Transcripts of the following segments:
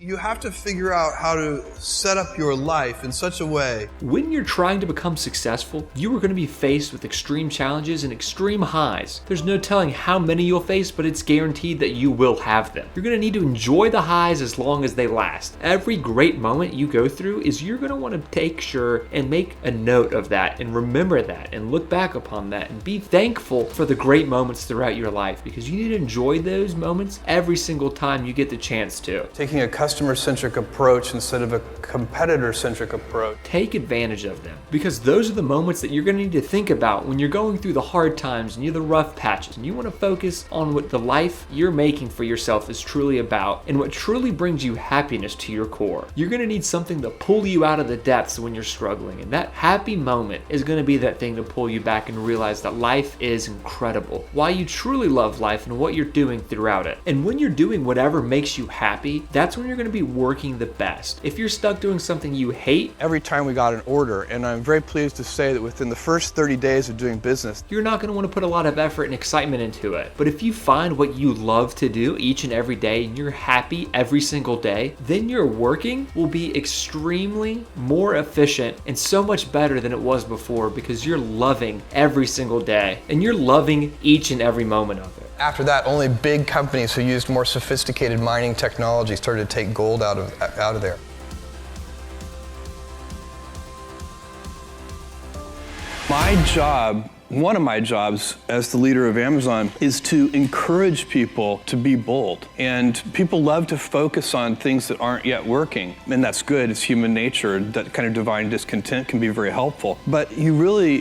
You have to figure out how to set up your life in such a way. When you're trying to become successful, you are going to be faced with extreme challenges and extreme highs. There's no telling how many you'll face, but it's guaranteed that you will have them. You're going to need to enjoy the highs as long as they last. Every great moment you go through is you're going to want to take sure and make a note of that and remember that and look back upon that and be thankful for the great moments throughout your life, because you need to enjoy those moments every single time you get the chance to. Taking a customer-centric approach instead of a competitor-centric approach. Take advantage of them, because those are the moments that you're going to need to think about when you're going through the hard times and you're the rough patches, and you want to focus on what the life you're making for yourself is truly about and what truly brings you happiness to your core. You're going to need something to pull you out of the depths when you're struggling, and that happy moment is going to be that thing to pull you back and realize that life is incredible, why you truly love life and what you're doing throughout it. And when you're doing whatever makes you happy, that's when you're going to be working the best. If you're stuck doing something you hate, every time we got an order, and I'm very pleased to say that within the first 30 days of doing business, you're not going to want to put a lot of effort and excitement into it. But if you find what you love to do each and every day and you're happy every single day, then your working will be extremely more efficient and so much better than it was before, because you're loving every single day and you're loving each and every moment of it. After that, only big companies who used more sophisticated mining technology started to take gold out of there. My job, one of my jobs as the leader of Amazon, is to encourage people to be bold. And people love to focus on things that aren't yet working. And that's good, it's human nature. That kind of divine discontent can be very helpful. But you really,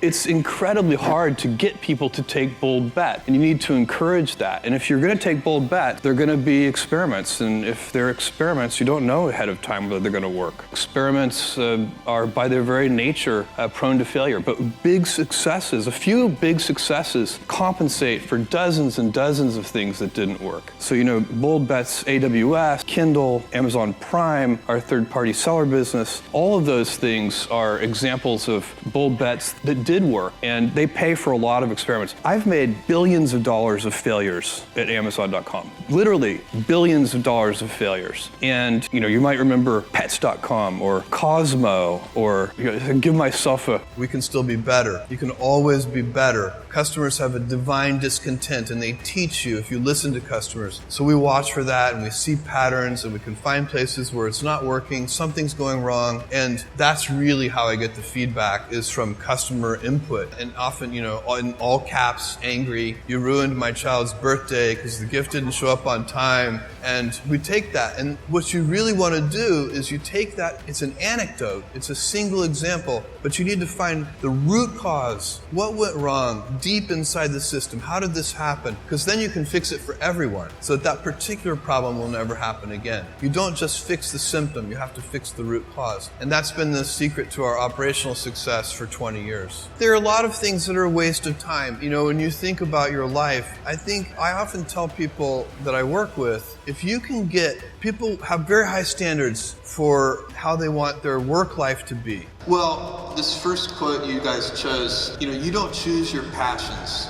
it's incredibly hard to get people to take bold bets. And you need to encourage that. And if you're gonna take bold bets, they're gonna be experiments. And if they're experiments, you don't know ahead of time whether they're gonna work. Experiments are by their very nature prone to failure. But big successes, a few big successes compensate for dozens and dozens of things that didn't work. So, bold bets, AWS, Kindle, Amazon Prime, our third-party seller business, all of those things are examples of bold bets that did work, and they pay for a lot of experiments. I've made billions of dollars of failures at Amazon.com. Literally billions of dollars of failures. And, you might remember Pets.com or Cosmo, or give myself a... We can still be better. You can always be better. Customers have a divine discontent, and they teach you if you listen to customers. So we watch for that, and we see patterns, and we can find places where it's not working, something's going wrong, and that's really how I get the feedback, is from customer input. And often, in all caps, angry, you ruined my child's birthday because the gift didn't show up on time. And we take that, and what you really want to do is you take that, it's an anecdote, it's a single example, but you need to find the root cause. What went wrong deep inside the system? How did this happen? Because then you can fix it for everyone, so that particular problem will never happen again. You don't just fix the symptom, you have to fix the root cause. And that's been the secret to our operational success for 20 years. There are a lot of things that are a waste of time. When you think about your life, I often tell people that I work with, if you can people have very high standards for how they want their work life to be. Well, this first quote you guys chose, you don't choose your passions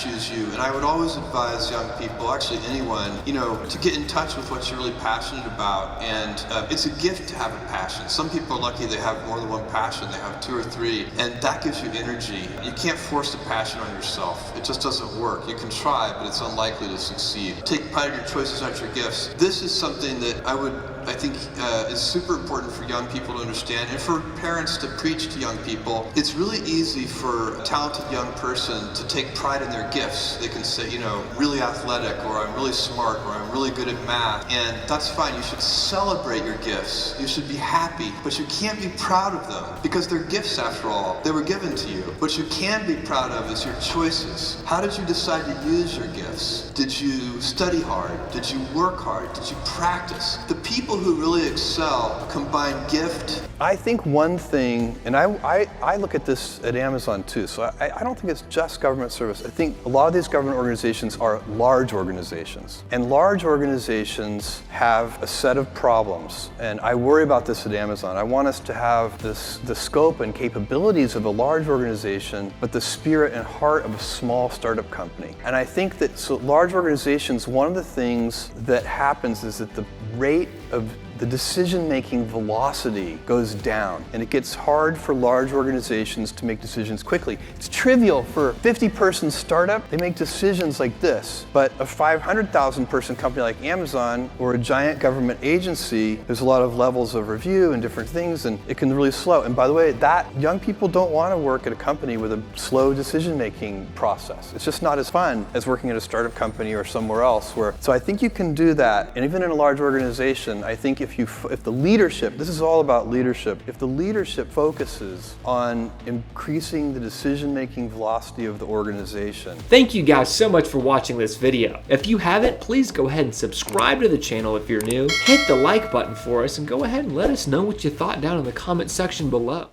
choose you. And I would always advise young people, actually anyone, to get in touch with what you're really passionate about. And it's a gift to have a passion. Some people are lucky they have more than one passion, they have 2 or 3, and that gives you energy. You can't force a passion on yourself. It just doesn't work. You can try, but it's unlikely to succeed. Take pride in your choices, not your gifts. This is something that I think is super important for young people to understand, and for parents to preach to young people. It's really easy for a talented young person to take pride in their gifts. They can say, really athletic, or I'm really smart, or I'm really good at math, and that's fine. You should celebrate your gifts. You should be happy, but you can't be proud of them, because they're gifts after all. They were given to you. What you can be proud of is your choices. How did you decide to use your gifts? Did you study hard? Did you work hard? Did you practice? The people who really excel combine gift. I think one thing, and I look at this at Amazon too, so I don't think it's just government service. I think a lot of these government organizations are large organizations. And large organizations have a set of problems. And I worry about this at Amazon. I want us to have the scope and capabilities of a large organization, but the spirit and heart of a small startup company. And I think that large organizations, one of the things that happens is that the rate of the decision-making velocity goes down, and it gets hard for large organizations to make decisions quickly. It's trivial for a 50-person startup. They make decisions like this, but a 500,000 person company like Amazon or a giant government agency, there's a lot of levels of review and different things, and it can really slow. And by the way, that young people don't want to work at a company with a slow decision-making process. It's just not as fun as working at a startup company or somewhere else. So I think you can do that, and even in a large organization, I think if the leadership, this is all about leadership, if the leadership focuses on increasing the decision-making velocity of the organization. Thank you guys so much for watching this video. If you haven't, please go ahead and subscribe to the channel if you're new. Hit the like button for us and go ahead and let us know what you thought down in the comment section below.